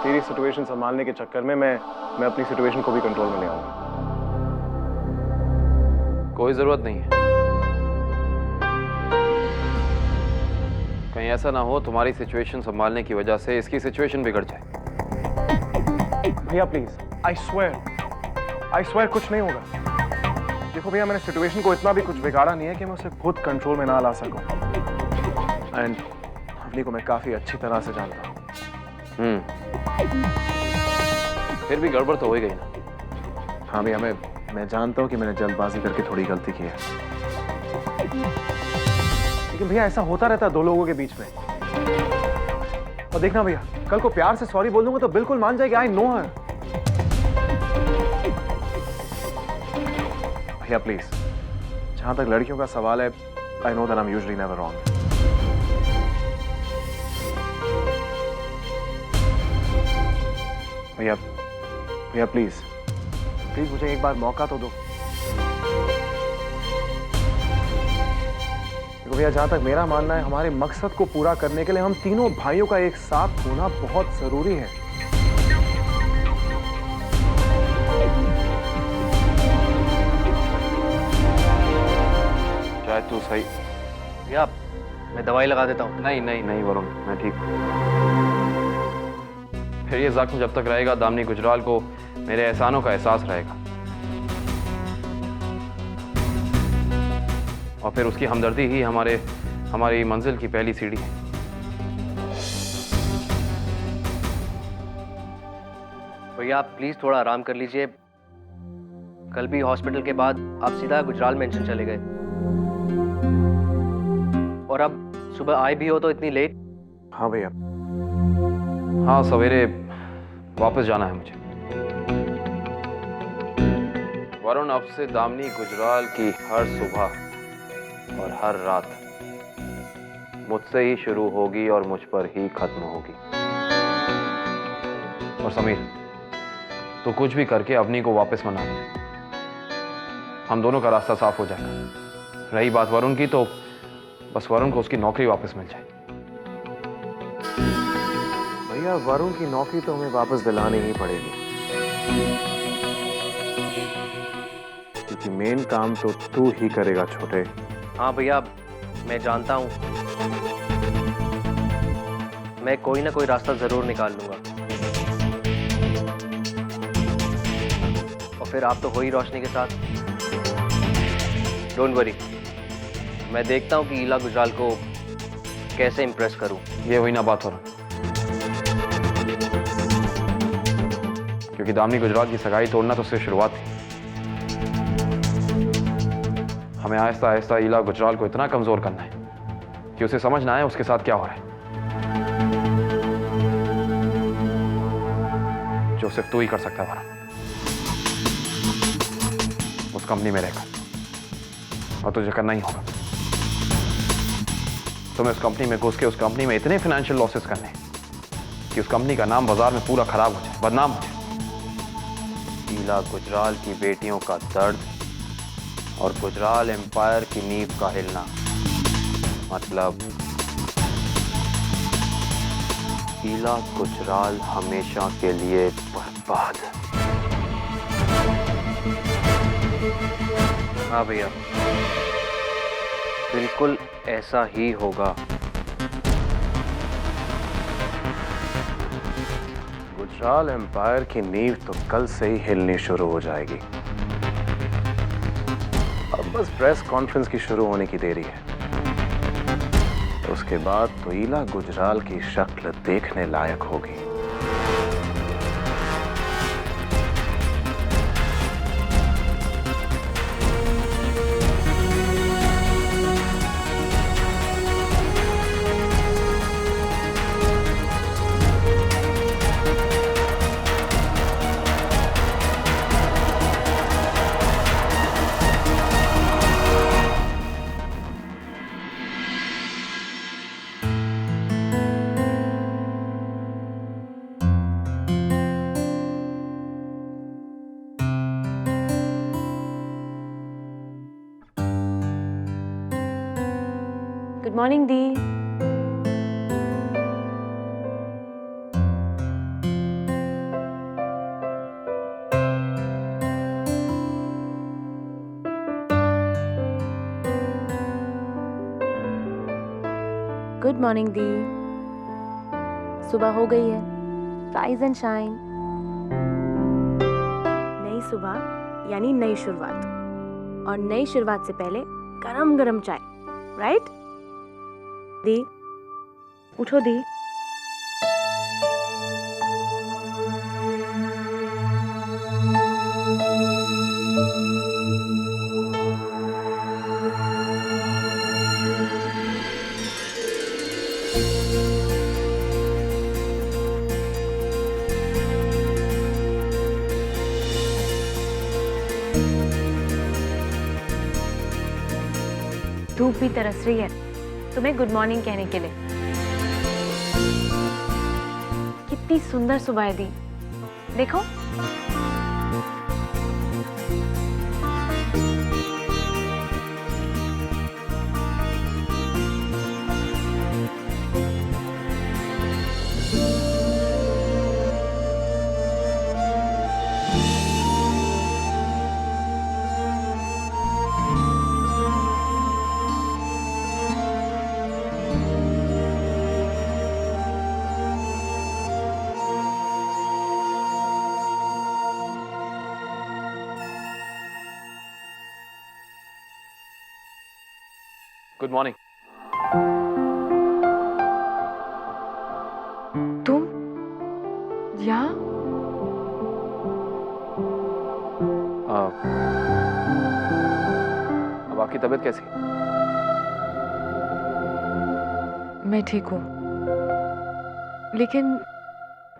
तेरी सिचुएशन संभालने के चक्कर में मैं अपनी सिचुएशन को भी कंट्रोल में ले आऊंगा। कोई जरूरत नहीं है। कहीं ऐसा ना हो तुम्हारी सिचुएशन संभालने की वजह से इसकी सिचुएशन बिगड़ जाए। भैया प्लीज, आई स्वेयर कुछ नहीं होगा। देखो भैया, मैंने सिचुएशन को इतना भी कुछ बिगाड़ा नहीं है कि मैं उसे खुद कंट्रोल में ना ला सकूं। एंड अवनी को मैं काफी अच्छी तरह से जानता हूं। फिर भी गड़बड़ तो हो ही गई ना। हाँ भैया, मैं जानता हूं कि मैंने जल्दबाजी करके थोड़ी गलती की है, लेकिन भैया ऐसा होता रहता है दो लोगों के बीच में। और देखना भैया, कल को प्यार से सॉरी बोल दूंगा तो बिल्कुल मान जाएगी। आई नो हर। भैया प्लीज, जहां तक लड़कियों का सवाल है, I know that I am usually never wrong. भैया प्लीज मुझे एक बार मौका तो दो। देखो भैया, जहां तक मेरा मानना है, हमारे मकसद को पूरा करने के लिए हम तीनों भाइयों का एक साथ होना बहुत जरूरी है। चाहे तू सही। भैया मैं दवाई लगा देता हूँ। नहीं वरुण, मैं ठीक हूँ। फिर ये जख्म जब तक रहेगा, दामिनी गुजराल को मेरे एहसानों का एहसास रहेगा, और फिर उसकी हमदर्दी ही हमारी मंजिल की पहली सीढ़ी है। भैया आप प्लीज थोड़ा आराम कर लीजिए। कल भी हॉस्पिटल के बाद आप सीधा गुजराल मेंशन चले गए, और अब सुबह आए भी हो तो इतनी लेट। हाँ भैया। हाँ, सवेरे वापस जाना है मुझे। वरुण, अब से दामिनी गुजराल की हर सुबह और हर रात मुझसे ही शुरू होगी और मुझ पर ही खत्म होगी। और समीर, तो कुछ भी करके अवनी को वापस मना ले, हम दोनों का रास्ता साफ हो जाएगा। रही बात वरुण की, तो बस वरुण को उसकी नौकरी वापस मिल जाए। भैया, वरुण की नौकरी तो हमें वापस दिलानी ही पड़ेगी, क्योंकि मेन काम तो तू ही करेगा छोटे। हाँ भैया, मैं जानता हूँ, मैं कोई ना कोई रास्ता जरूर निकाल लूंगा। और फिर आप तो हो ही रोशनी के साथ। डोंट वरी, मैं देखता हूँ कि ईला गुजराल को कैसे इंप्रेस करूँ। ये हुई ना बात, वरुण, क्योंकि दामिनी गुजराल की सगाई तोड़ना तो सिर्फ शुरुआत थी। हमें आहिस्ता आहिस्ता ईला गुजराल को इतना कमजोर करना है कि उसे समझ ना आए उसके साथ क्या हो रहा है, जो सिर्फ तू ही कर सकता है वरुण। उस कंपनी में रहकर, और तुझे करना ही होगा। तुम्हें उस कंपनी में घुस के उस कंपनी में इतने फाइनेंशियल लॉसेस करने कि उस कंपनी का नाम बाजार में पूरा खराब हो जाए, बदनाम हो जाए। ईला गुजराल की बेटियों का दर्द और गुजराल एम्पायर की नींव का हिलना, मतलब ईला गुजराल हमेशा के लिए बर्बाद। हाँ भैया, बिल्कुल ऐसा ही होगा। गुजराल एम्पायर की नींव तो कल से ही हिलनी शुरू हो जाएगी। अब बस प्रेस कॉन्फ्रेंस की शुरू होने की देरी है। उसके बाद तो ईला गुजराल की शक्ल देखने लायक होगी। गुड मॉर्निंग दी। गुड मॉर्निंग दी। सुबह हो गई है, राइज एंड शाइन। नई सुबह यानी नई शुरुआत, और नई शुरुआत से पहले गरम गरम चाय, राइट? दी उठो दी। धूप भी तरस रही है तुम्हें गुड मॉर्निंग कहने के लिए। कितनी सुंदर सुबह है दी, देखो। Good morning. तुम यहाँ? अब आपकी तबीयत कैसी है? मैं ठीक हूँ, लेकिन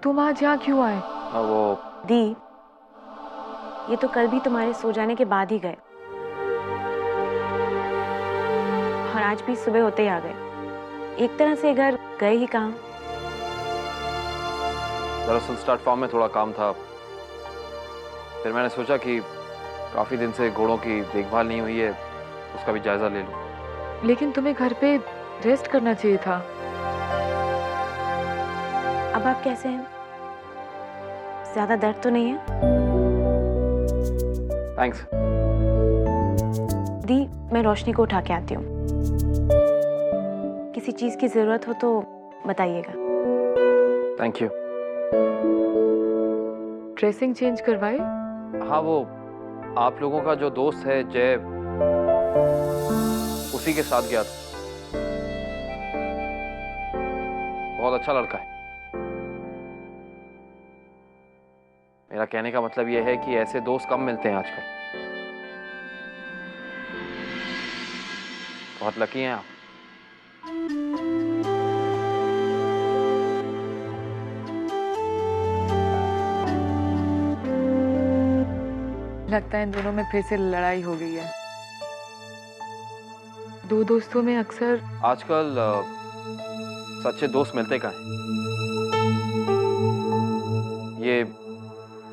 तुम आज यहाँ क्यों आए? वो दी, ये तो कल भी तुम्हारे सो जाने के बाद ही गए, और आज भी सुबह होते ही आ गए। एक तरह से घर गए ही कहाँ। दरअसल स्टार्ट फार्म में थोड़ा काम था, फिर मैंने सोचा कि काफी दिन से घोड़ों की देखभाल नहीं हुई है, उसका भी जायजा ले लूं। लेकिन तुम्हें घर पे रेस्ट करना चाहिए था। अब आप कैसे हैं? ज्यादा दर्द तो नहीं है? थैंक्स। दी, मैं रोशनी को उठा के आती हूँ। किसी चीज की जरूरत हो तो बताइएगा। Thank you. ड्रेसिंग चेंज करवाए? हाँ, वो आप लोगों का जो दोस्त है जय, उसी के साथ गया था। बहुत अच्छा लड़का है। मेरा कहने का मतलब यह है कि ऐसे दोस्त कम मिलते हैं आजकल। बहुत लकी हैं आप। लगता है इन दोनों में फिर से लड़ाई हो गई है। दो दोस्तों में अक्सर आजकल सच्चे दोस्त मिलते कहाँ हैं? ये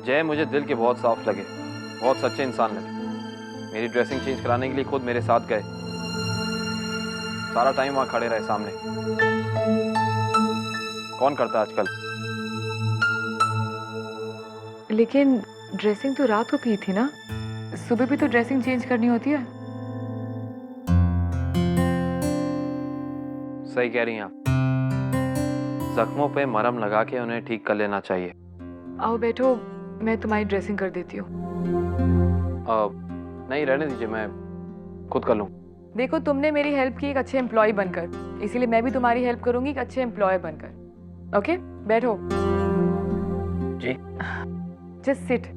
जय मुझे दिल के बहुत साफ लगे, बहुत सच्चे इंसान लगे। मेरी ड्रेसिंग चेंज कराने के लिए खुद मेरे साथ गए, सारा टाइम वहां खड़े रहे सामने। कौन करता है आजकल? लेकिन ड्रेसिंग तो रात को की थी ना, सुबह भी तो ड्रेसिंग चेंज करनी होती है। सही कह रही हैं आप। जख्मों पे मरहम लगा के उन्हें ठीक कर लेना चाहिए। आओ बैठो, मैं तुम्हारी ड्रेसिंग कर देती हूँ। नहीं, रहने दीजिए, मैं खुद कर लूँ। देखो, तुमने मेरी हेल्प की एक अच्छे एम्प्लॉय बनकर, इसीलिए मैं भी तुम्हारी हेल्प करूंगी एक अच्छे एम्प्लॉय बनकर। ओके, बैठो। जी। Just sit.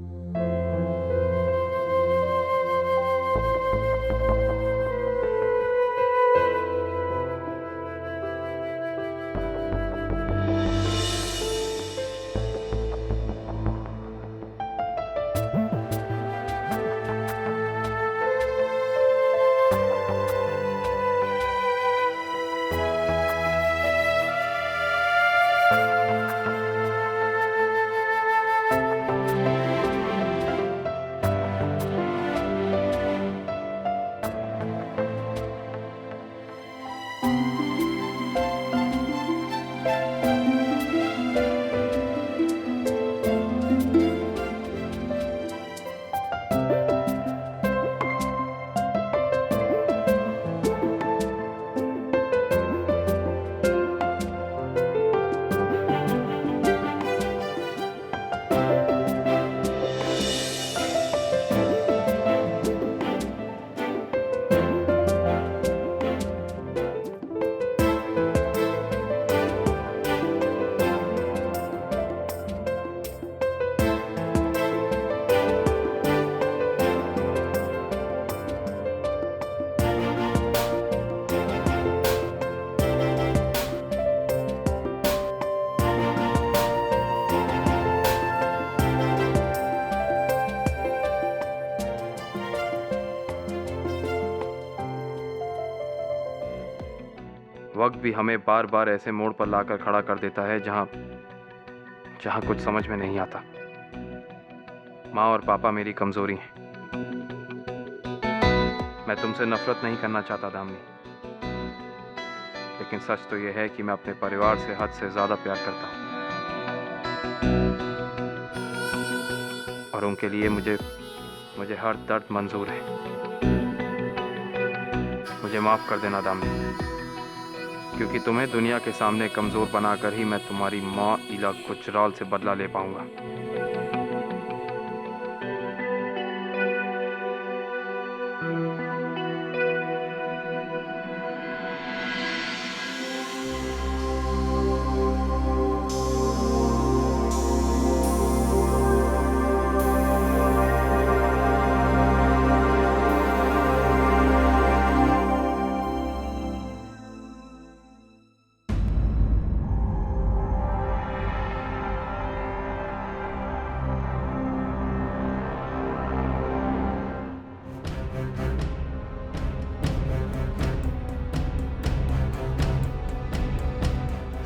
वक्त भी हमें बार बार ऐसे मोड़ पर लाकर खड़ा कर देता है जहां कुछ समझ में नहीं आता। माँ और पापा मेरी कमजोरी हैं। मैं तुमसे नफरत नहीं करना चाहता दामिनी, लेकिन सच तो यह है कि मैं अपने परिवार से हद से ज्यादा प्यार करता हूं, और उनके लिए मुझे हर दर्द मंजूर है। मुझे माफ कर देना दामिनी, क्योंकि तुम्हें दुनिया के सामने कमजोर बनाकर ही मैं तुम्हारी माँ ईला गुजराल से बदला ले पाऊंगा।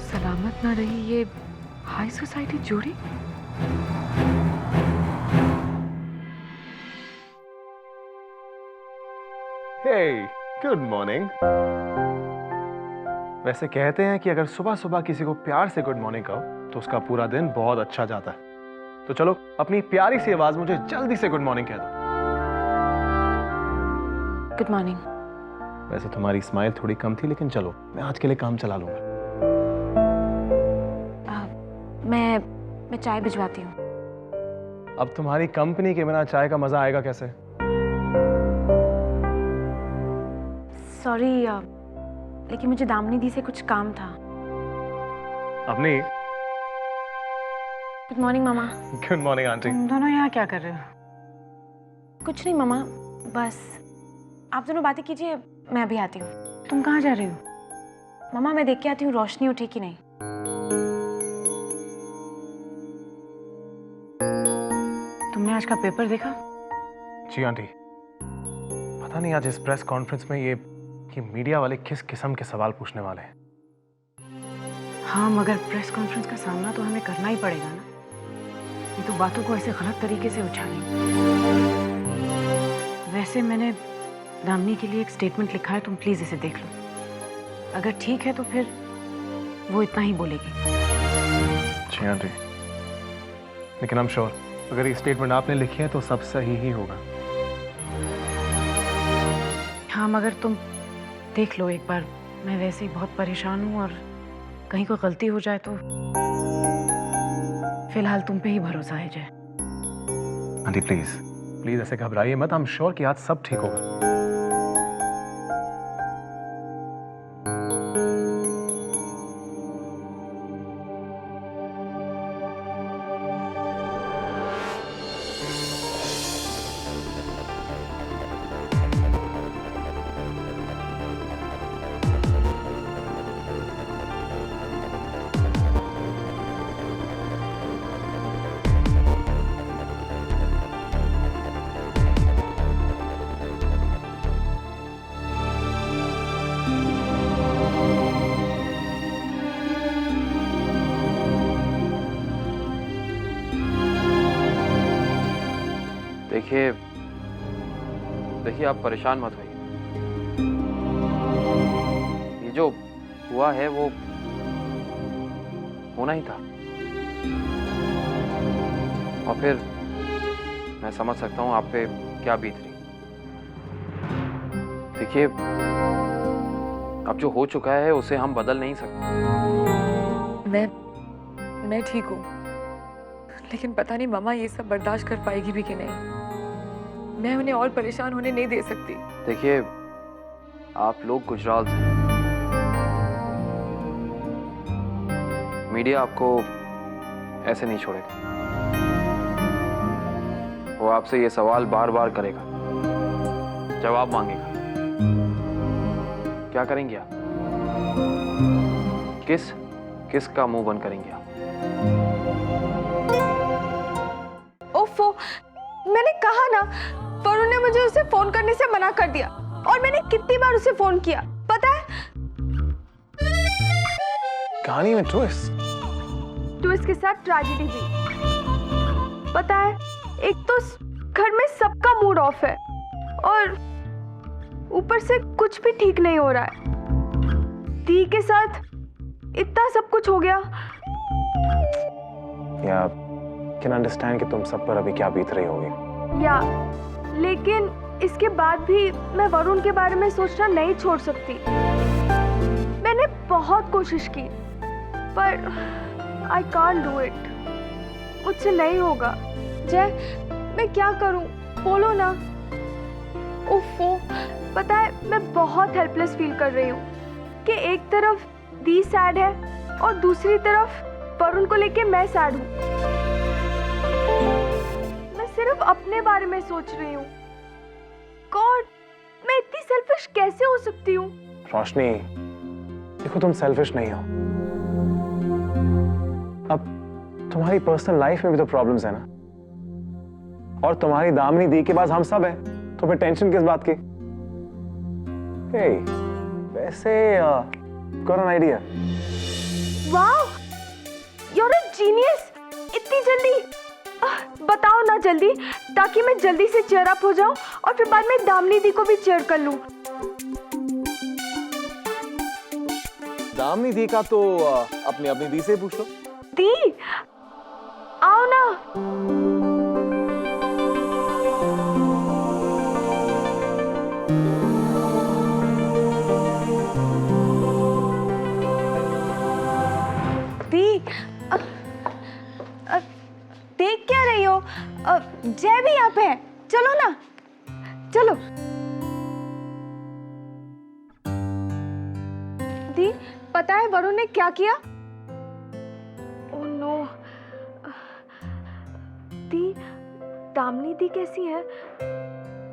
सलामत ना रही ये हाई सोसाइटी जोड़ी। Hey, good morning. वैसे कहते हैं कि अगर सुबह सुबह किसी को प्यार से गुड मॉर्निंग कहो तो उसका पूरा दिन बहुत अच्छा जाता है। तो चलो अपनी प्यारी सी आवाज मुझे जल्दी से गुड मॉर्निंग कह दो। Good morning. वैसे तुम्हारी स्माइल थोड़ी कम थी, लेकिन चलो मैं आज के लिए काम चला लूंगा। मैं चाय भिजवाती हूँ। अब तुम्हारी कंपनी के बिना चाय का मजा आएगा कैसे? सॉरी, लेकिन मुझे दामिनी दी से कुछ काम था। अपनी गुड मॉर्निंग मामा। Good morning aunty. तुम दोनों यहाँ क्या कर रहे हो? कुछ नहीं मामा, बस आप दोनों बातें कीजिए, मैं अभी आती हूँ। तुम कहाँ जा रही हो? मामा मैं देख के आती हूँ रोशनी उठी कि नहीं। तुमने आज का पेपर देखा? जी आंटी, पता नहीं आज इस प्रेस कॉन्फ्रेंस में ये मीडिया वाले किस किस्म के सवाल पूछने वाले हैं। हाँ, मगर प्रेस कॉन्फ्रेंस का सामना तो हमें करना ही पड़ेगा ना। ये तो बातों को ऐसे गलत तरीके से उछालेंगे। वैसे मैंने दामिनी के लिए एक स्टेटमेंट लिखा है, तुम प्लीज इसे देख लो। अगर ठीक है तो फिर वो इतना ही बोलेगी। जी आंटी, लेकिन I'm श्योर अगर ये स्टेटमेंट आपने लिखी है तो सब सही ही होगा। हाँ, मगर तुम देख लो एक बार। मैं वैसे ही बहुत परेशान हूँ और कहीं कोई गलती हो जाए तो फिलहाल तुम पे ही भरोसा है जय। आंटी प्लीज ऐसे घबराइए मत। I'm श्योर कि आज सब ठीक होगा। देखिए आप परेशान मत होइए। ये जो हुआ है वो होना ही था, और फिर मैं समझ सकता हूँ आप पे क्या बीत रही। देखिए अब जो हो चुका है उसे हम बदल नहीं सकते। मैं ठीक हूँ, लेकिन पता नहीं मामा ये सब बर्दाश्त कर पाएगी भी कि नहीं। मैं उन्हें और परेशान होने नहीं दे सकती। देखिए आप लोग गुजराल से, मीडिया आपको ऐसे नहीं छोड़ेगा। वो आपसे ये सवाल बार बार करेगा, जवाब मांगेगा। क्या करेंगे आप? किसका मुंह बंद करेंगे आप? ओफो, मैंने कहा ना, वरुण ने मुझे उसे फोन करने से मना कर दिया। और मैंने कितनी बार उसे फोन किया पता है? कहानी में ट्विस्ट? ट्विस्ट के साथ ट्रेजेडी भी। पता है, एक तो घर में सबका मूड ऑफ है और ऊपर से कुछ भी ठीक नहीं हो रहा है। दी के साथ इतना सब कुछ हो गया। या कैन अंडरस्टैंड कि तुम सब पर अभी क्या बीत रही होगी। या लेकिन इसके बाद भी मैं वरुण के बारे में सोचना नहीं छोड़ सकती। मैंने बहुत कोशिश की पर आई कांट डू इट। मुझसे नहीं होगा। जय, मैं क्या करूं? बोलो ना। उफ़ो, पता है मैं बहुत हेल्पलेस फील कर रही हूँ कि एक तरफ दी सैड है और दूसरी तरफ वरुण को लेके मैं सैड हूँ। मैं सिर्फ अपने बारे में सोच रही हूँ। गॉड, मैं इतनी सेल्फिश कैसे हो सकती हूँ? रोशनी, देखो तुम सेल्फिश नहीं हो। अब तुम्हारी पर्सनल लाइफ में भी तो प्रॉब्लम्स है ना, और तुम्हारी दामिनी दी के पास हम सब हैं, तो फिर टेंशन किस बात की? वैसे got an idea. Wow, you are a genius. इतनी जल्दी? बताओ ना जल्दी, ताकि मैं जल्दी से चेयर अप हो जाऊं और फिर बाद में दामिनी दी को भी चेयर कर लूं। दामिनी दी का तो अपनी दी से पूछ लो। दी, आओ ना। दी, देख क्या रही हो? जय भी यहाँ पे है। चलो ना, चलो। दी, पता है वरुण ने क्या किया? Oh no. दी, दामिनी दी कैसी है?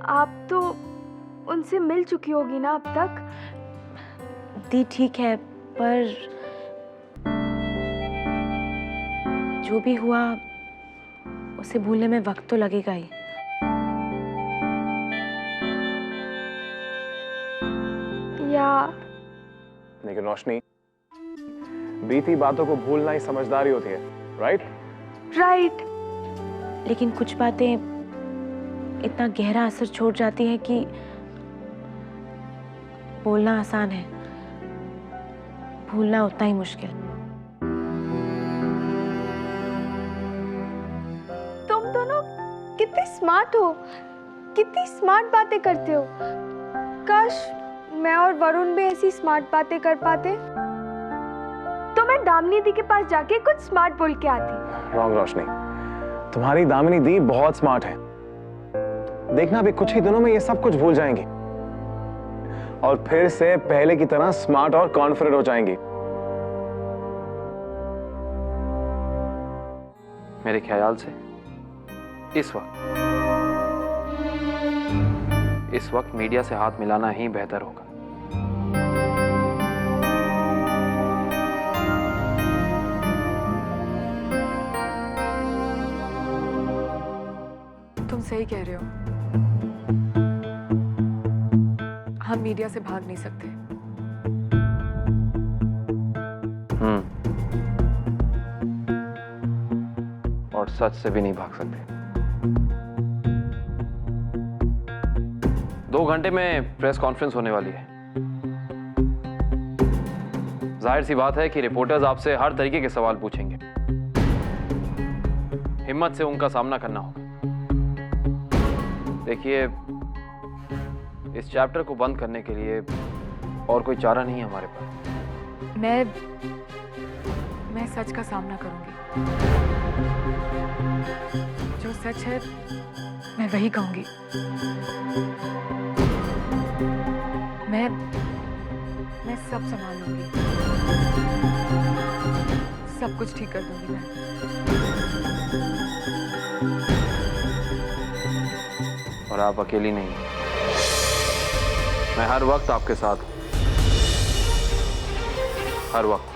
आप तो उनसे मिल चुकी होगी ना अब तक? दी ठीक है, पर जो भी हुआ उसे भूलने में वक्त तो लगेगा ही। या लेकिन रोशनी, बीती बातों को भूलना ही समझदारी होती है, राइट? राइट। लेकिन कुछ बातें इतना गहरा असर छोड़ जाती हैं कि बोलना आसान है, भूलना उतना ही मुश्किल। तुम दोनों कितने स्मार्ट हो, कितनी स्मार्ट बातें करते हो। काश मैं और वरुण भी ऐसी स्मार्ट बातें कर पाते, तो मैं दामिनी दी के पास जाके कुछ स्मार्ट बोल के आती। रॉन्ग रोशनी, तुम्हारी दामिनी दी बहुत स्मार्ट है। देखना अभी कुछ ही दिनों में ये सब कुछ भूल जाएंगी और फिर से पहले की तरह स्मार्ट और कॉन्फिडेंट हो जाएंगी। मेरे ख्याल से इस वक्त मीडिया से हाथ मिलाना ही बेहतर होगा। तुम सही कह रहे हो। हम मीडिया से भाग नहीं सकते। और सच से भी नहीं भाग सकते। 2 घंटे में प्रेस कॉन्फ्रेंस होने वाली है। जाहिर सी बात है कि रिपोर्टर्स आपसे हर तरीके के सवाल पूछेंगे। हिम्मत से उनका सामना करना होगा। देखिए, इस चैप्टर को बंद करने के लिए और कोई चारा नहीं है हमारे पास। मैं सच का सामना करूंगी। जो सच है मैं वही कहूंगी। मैं सब संभाल लूंगी, सब कुछ ठीक कर दूंगी मैं। और आप अकेली नहीं, मैं हर वक्त आपके साथ हूं, हर वक्त।